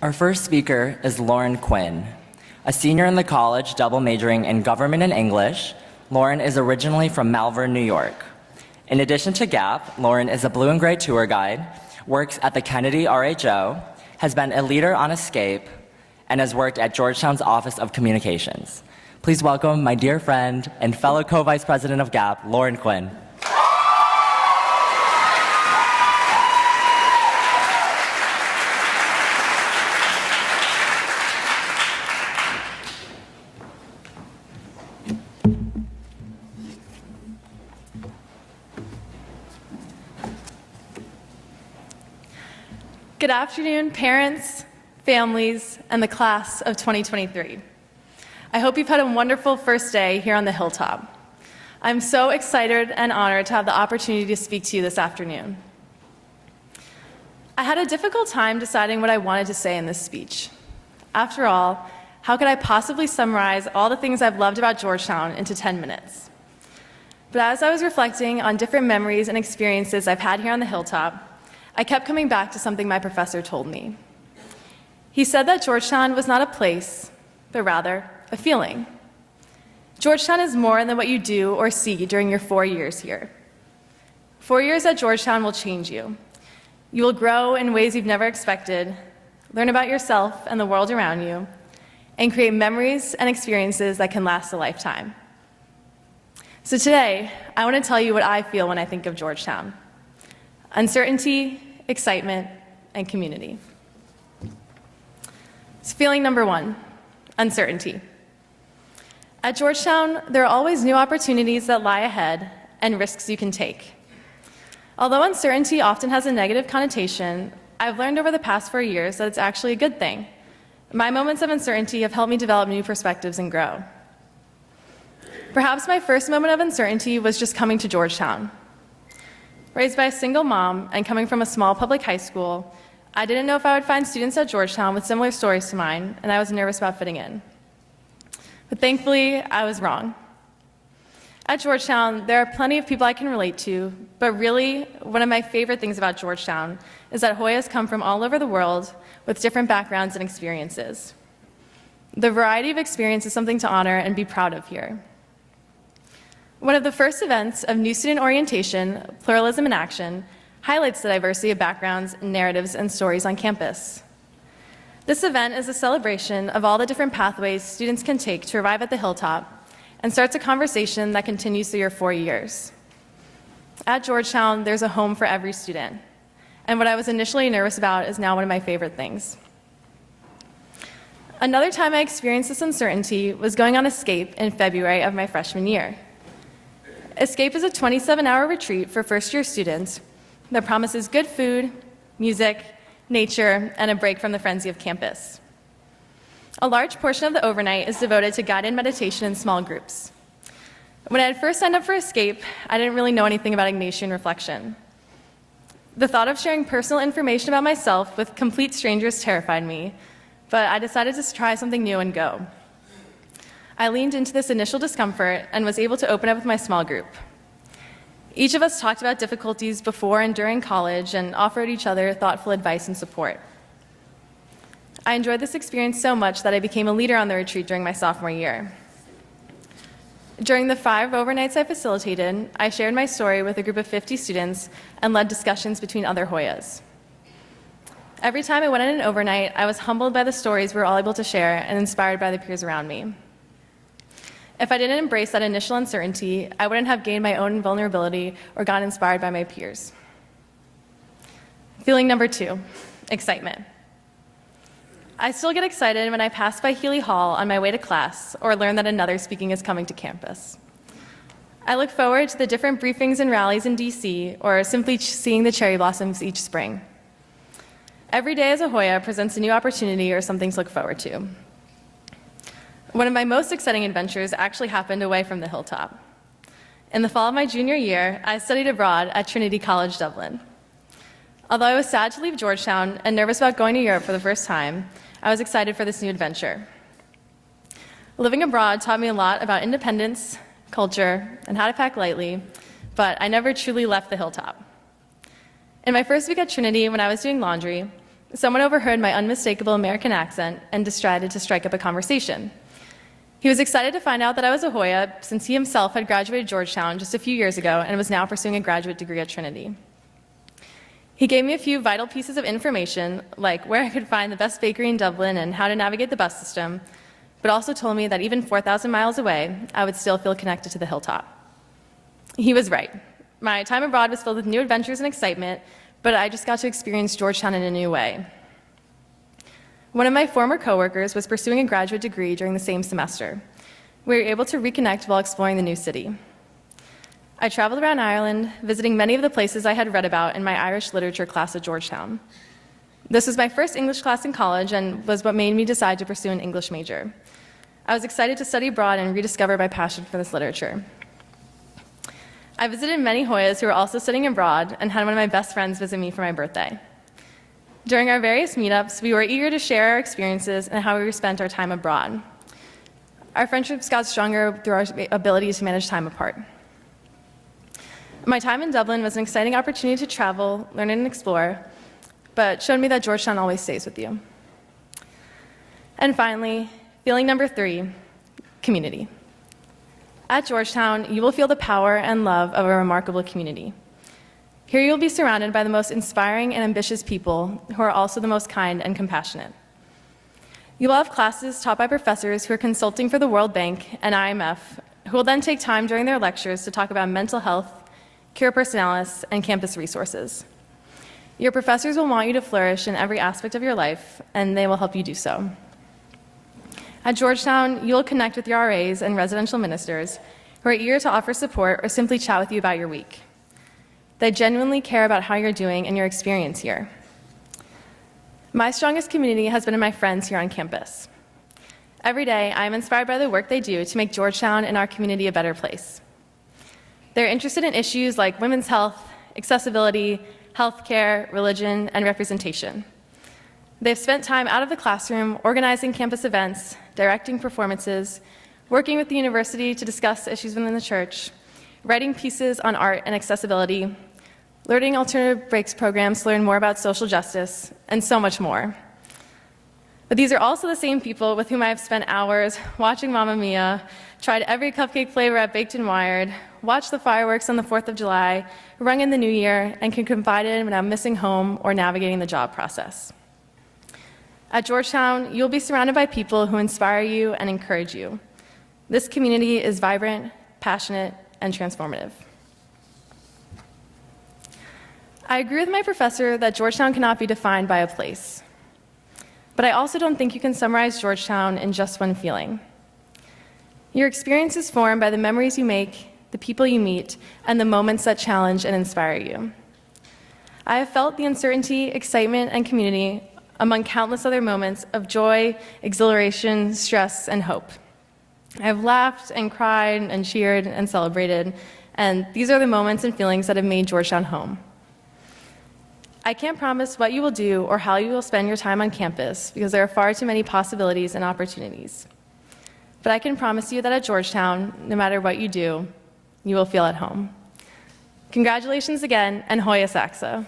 Our first speaker is Lauren Quinn. A senior in the college, double majoring in government and English, Lauren is originally from Malverne, New York. In addition to GAAP, Lauren is a blue and gray tour guide, works at the Kennedy RHO, has been a leader on Escape, and has worked at Georgetown's Office of Communications. Please welcome my dear friend and fellow co-vice president of GAAP, Lauren Quinn. Good afternoon, parents, families, and the class of 2023. I hope you've had a wonderful first day here on the Hilltop. I'm so excited and honored to have the opportunity to speak to you this afternoon. I had a difficult time deciding what I wanted to say in this speech. After all, how could I possibly summarize all the things I've loved about Georgetown into 10 minutes? But as I was reflecting on different memories and experiences I've had here on the Hilltop, I kept coming back to something my professor told me. He said that Georgetown was not a place, but rather a feeling. Georgetown is more than what you do or see during your 4 years here. 4 years at Georgetown will change you. You will grow in ways you've never expected, learn about yourself and the world around you, and create memories and experiences that can last a lifetime. So today, I want to tell you what I feel when I think of Georgetown. Uncertainty, excitement, and community. So feeling number one, uncertainty. At Georgetown, there are always new opportunities that lie ahead and risks you can take. Although uncertainty often has a negative connotation, I've learned over the past 4 years that it's actually a good thing. My moments of uncertainty have helped me develop new perspectives and grow. Perhaps my first moment of uncertainty was just coming to Georgetown. Raised by a single mom and coming from a small public high school, I didn't know if I would find students at Georgetown with similar stories to mine, and I was nervous about fitting in. But thankfully, I was wrong. At Georgetown, there are plenty of people I can relate to, but really, one of my favorite things about Georgetown is that Hoyas come from all over the world with different backgrounds and experiences. The variety of experience is something to honor and be proud of here. One of the first events of New Student Orientation, Pluralism in Action, highlights the diversity of backgrounds, narratives, and stories on campus. This event is a celebration of all the different pathways students can take to arrive at the Hilltop and starts a conversation that continues through your 4 years. At Georgetown, there's a home for every student, and what I was initially nervous about is now one of my favorite things. Another time I experienced this uncertainty was going on Escape in February of my freshman year. Escape is a 27-hour retreat for first-year students that promises good food, music, nature, and a break from the frenzy of campus. A large portion of the overnight is devoted to guided meditation in small groups. When I had first signed up for Escape, I didn't really know anything about Ignatian reflection. The thought of sharing personal information about myself with complete strangers terrified me, but I decided to try something new and go. I leaned into this initial discomfort and was able to open up with my small group. Each of us talked about difficulties before and during college and offered each other thoughtful advice and support. I enjoyed this experience so much that I became a leader on the retreat during my sophomore year. During the 5 overnights I facilitated, I shared my story with a group of 50 students and led discussions between other Hoyas. Every time I went on an overnight, I was humbled by the stories we were all able to share and inspired by the peers around me. If I didn't embrace that initial uncertainty, I wouldn't have gained my own vulnerability or gotten inspired by my peers. Feeling number 2, excitement. I still get excited when I pass by Healy Hall on my way to class or learn that another speaking is coming to campus. I look forward to the different briefings and rallies in DC or simply seeing the cherry blossoms each spring. Every day as a Hoya presents a new opportunity or something to look forward to. One of my most exciting adventures actually happened away from the Hilltop. In the fall of my junior year, I studied abroad at Trinity College, Dublin. Although I was sad to leave Georgetown and nervous about going to Europe for the first time, I was excited for this new adventure. Living abroad taught me a lot about independence, culture, and how to pack lightly, but I never truly left the Hilltop. In my first week at Trinity, when I was doing laundry, someone overheard my unmistakable American accent and decided to strike up a conversation. He was excited to find out that I was a Hoya since he himself had graduated Georgetown just a few years ago and was now pursuing a graduate degree at Trinity. He gave me a few vital pieces of information, like where I could find the best bakery in Dublin and how to navigate the bus system, but also told me that even 4,000 miles away, I would still feel connected to the hilltop. He was right. My time abroad was filled with new adventures and excitement, but I just got to experience Georgetown in a new way. One of my former coworkers was pursuing a graduate degree during the same semester. We were able to reconnect while exploring the new city. I traveled around Ireland, visiting many of the places I had read about in my Irish literature class at Georgetown. This was my first English class in college and was what made me decide to pursue an English major. I was excited to study abroad and rediscover my passion for this literature. I visited many Hoyas who were also studying abroad and had one of my best friends visit me for my birthday. During our various meetups, we were eager to share our experiences and how we spent our time abroad. Our friendships got stronger through our ability to manage time apart. My time in Dublin was an exciting opportunity to travel, learn, and explore, but showed me that Georgetown always stays with you. And finally, feeling number 3, community. At Georgetown, you will feel the power and love of a remarkable community. Here you will be surrounded by the most inspiring and ambitious people who are also the most kind and compassionate. You will have classes taught by professors who are consulting for the World Bank and IMF, who will then take time during their lectures to talk about mental health, cure personalis, and campus resources. Your professors will want you to flourish in every aspect of your life, and they will help you do so. At Georgetown, you will connect with your RAs and residential ministers who are eager to offer support or simply chat with you about your week. They genuinely care about how you're doing and your experience here. My strongest community has been in my friends here on campus. Every day, I am inspired by the work they do to make Georgetown and our community a better place. They're interested in issues like women's health, accessibility, healthcare, religion, and representation. They've spent time out of the classroom organizing campus events, directing performances, working with the university to discuss issues within the church, writing pieces on art and accessibility, learning alternative breaks programs to learn more about social justice, and so much more. But these are also the same people with whom I have spent hours watching Mamma Mia, tried every cupcake flavor at Baked and Wired, watched the fireworks on the 4th of July, rung in the new year, and can confide in when I'm missing home or navigating the job process. At Georgetown, you'll be surrounded by people who inspire you and encourage you. This community is vibrant, passionate, and transformative. I agree with my professor that Georgetown cannot be defined by a place. But I also don't think you can summarize Georgetown in just one feeling. Your experience is formed by the memories you make, the people you meet, and the moments that challenge and inspire you. I have felt the uncertainty, excitement, and community among countless other moments of joy, exhilaration, stress, and hope. I have laughed and cried and cheered and celebrated, and these are the moments and feelings that have made Georgetown home. I can't promise what you will do or how you will spend your time on campus because there are far too many possibilities and opportunities. But I can promise you that at Georgetown, no matter what you do, you will feel at home. Congratulations again, and Hoya Saxa.